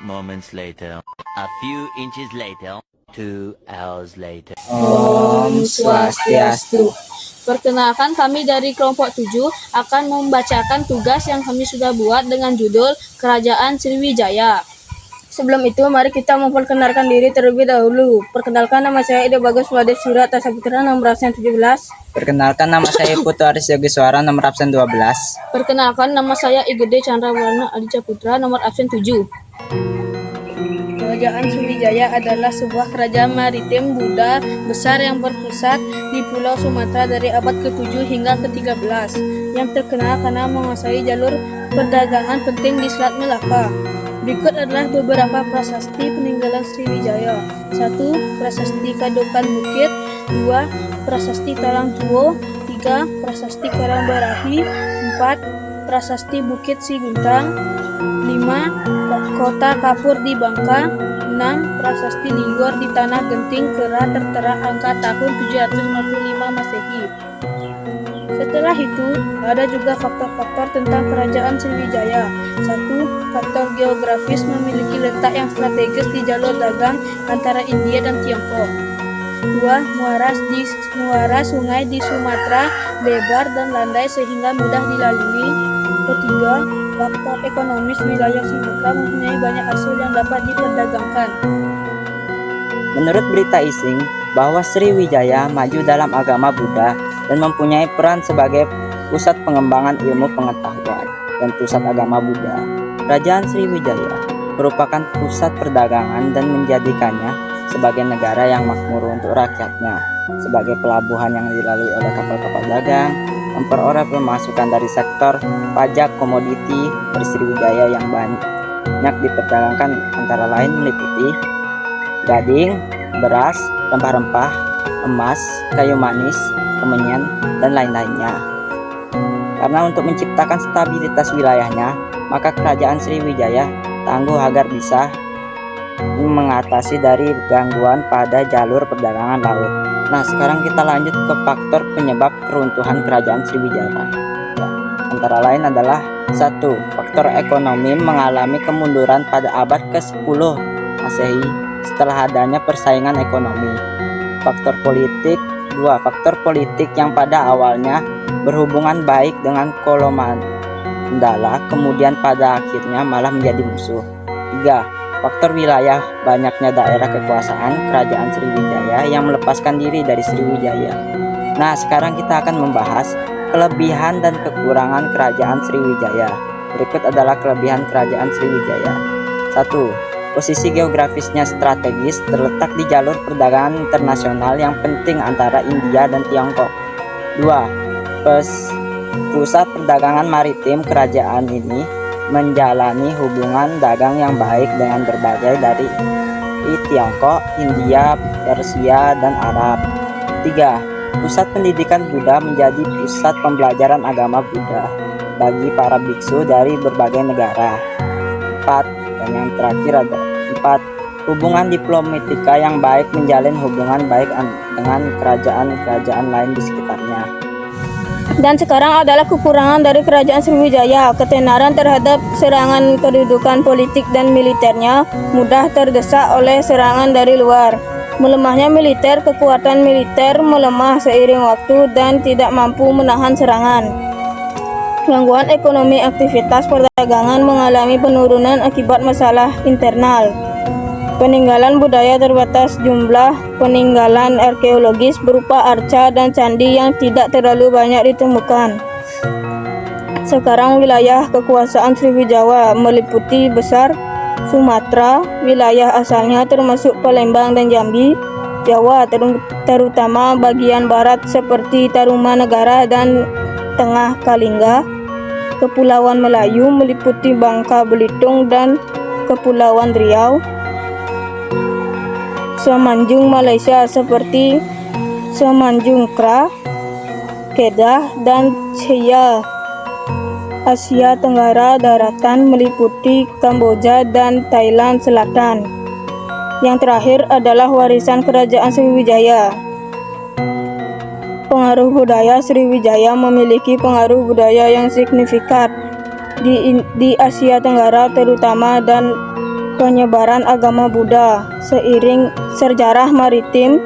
moments later. A few inches later. 2 hours later. Om Swastiastu. Perkenalkan, kami dari kelompok 7 akan membacakan tugas yang kami sudah buat dengan judul Kerajaan Sriwijaya. Sebelum itu, mari kita memperkenalkan diri terlebih dahulu. Perkenalkan, nama saya Ida Bagus Wades Surat Tasaputra, nomor absen 17. Perkenalkan, nama saya Putu Aris Yogiswara, nomor absen 12. Perkenalkan, nama saya Igede Chandrawardana Aditya Putra, nomor absen 7. Kerajaan Sriwijaya adalah sebuah kerajaan maritim Buddha besar yang berpusat di Pulau Sumatera dari abad ke-7 hingga ke-13, yang terkenal karena menguasai jalur perdagangan penting di Selat Melaka. Berikut adalah beberapa prasasti peninggalan Sriwijaya. 1. Prasasti Kadokan Bukit. 2. Prasasti Talang Tuo. 3. Prasasti Karangbarahi. 4. Prasasti Bukit Siguntang. 5. Kota Kapur di Bangka. 6. Prasasti Linggor di Tanah Genting Kera tertera angka tahun 755 Masehi. Setelah itu, ada juga faktor-faktor tentang kerajaan Sriwijaya. 1. Faktor geografis, memiliki letak yang strategis di jalur dagang antara India dan Tiongkok. 2. Muara sungai di Sumatera lebar dan landai sehingga mudah dilalui. Ketiga, faktor ekonomis, wilayah Sumatera mempunyai banyak hasil yang dapat diperdagangkan. Menurut berita Ising, bahwa Sriwijaya maju dalam agama Buddha dan mempunyai peran sebagai pusat pengembangan ilmu pengetahuan dan pusat agama Buddha. Kerajaan Sriwijaya merupakan pusat perdagangan dan menjadikannya sebagai negara yang makmur untuk rakyatnya, sebagai pelabuhan yang dilalui oleh kapal-kapal dagang, memperoleh pemasukan dari sektor pajak komoditi dari Sriwijaya yang banyak diperdagangkan antara lain meliputi gading, beras, rempah-rempah, emas, kayu manis, kemenyan, dan lain-lainnya. Karena untuk menciptakan stabilitas wilayahnya, maka kerajaan Sriwijaya tangguh agar bisa mengatasi dari gangguan pada jalur perdagangan laut. Nah, sekarang kita lanjut ke faktor penyebab keruntuhan kerajaan Sriwijaya. Antara lain adalah 1. Faktor ekonomi mengalami kemunduran pada abad ke-10 Masehi setelah adanya persaingan ekonomi. Faktor politik. 2. Faktor politik yang pada awalnya berhubungan baik dengan Kolomandala, kemudian pada akhirnya malah menjadi musuh. 3. Faktor wilayah, banyaknya daerah kekuasaan kerajaan Sriwijaya yang melepaskan diri dari Sriwijaya. Nah, sekarang kita akan membahas kelebihan dan kekurangan kerajaan Sriwijaya. Berikut adalah kelebihan kerajaan Sriwijaya. 1. Posisi geografisnya strategis, terletak di jalur perdagangan internasional yang penting antara India dan Tiongkok. 2. Pusat perdagangan maritim kerajaan ini menjalani hubungan dagang yang baik dengan berbagai dari Tiongkok, India, Persia, dan Arab. 3. Pusat pendidikan Buddha menjadi pusat pembelajaran agama Buddha bagi para biksu dari berbagai negara. 4. Dan yang terakhir ada 4. Hubungan diplomatika yang baik, menjalin hubungan baik dengan kerajaan-kerajaan lain di sekitarnya. Dan sekarang adalah kekurangan dari kerajaan Sriwijaya. Ketenaran terhadap serangan kedudukan politik dan militernya mudah terdesak oleh serangan dari luar. Melemahnya militer, kekuatan militer melemah seiring waktu dan tidak mampu menahan serangan. Gangguan ekonomi, aktivitas perdagangan mengalami penurunan akibat masalah internal. Peninggalan budaya terbatas, jumlah peninggalan arkeologis berupa arca dan candi yang tidak terlalu banyak ditemukan. Sekarang wilayah kekuasaan Sriwijaya meliputi besar Sumatera, wilayah asalnya termasuk Palembang dan Jambi, Jawa terutama bagian barat seperti Tarumanegara dan Tengah Kalingga, Kepulauan Melayu meliputi Bangka Belitung dan Kepulauan Riau, Semenanjung Malaysia seperti Semenanjung Kra, Kedah, dan Chea. Asia Tenggara daratan meliputi Kamboja dan Thailand Selatan. Yang terakhir adalah warisan kerajaan Sriwijaya. Pengaruh budaya Sriwijaya memiliki pengaruh budaya yang signifikan di Asia Tenggara terutama dan penyebaran agama Buddha. Seiring sejarah maritim,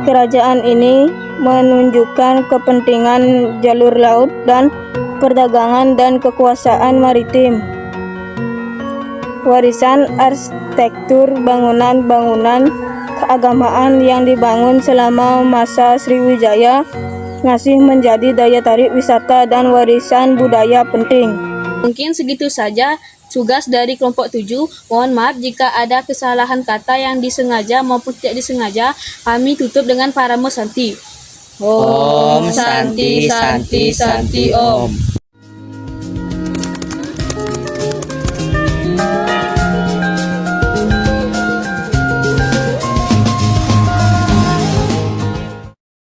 kerajaan ini menunjukkan kepentingan jalur laut dan perdagangan dan kekuasaan maritim. Warisan arsitektur bangunan-bangunan keagamaan yang dibangun selama masa Sriwijaya masih menjadi daya tarik wisata dan warisan budaya penting. Mungkin segitu saja tugas dari kelompok 7. Mohon maaf jika ada kesalahan kata yang disengaja maupun tidak disengaja. Kami tutup dengan Paramo Santi. Om Santi Santi Santi Om.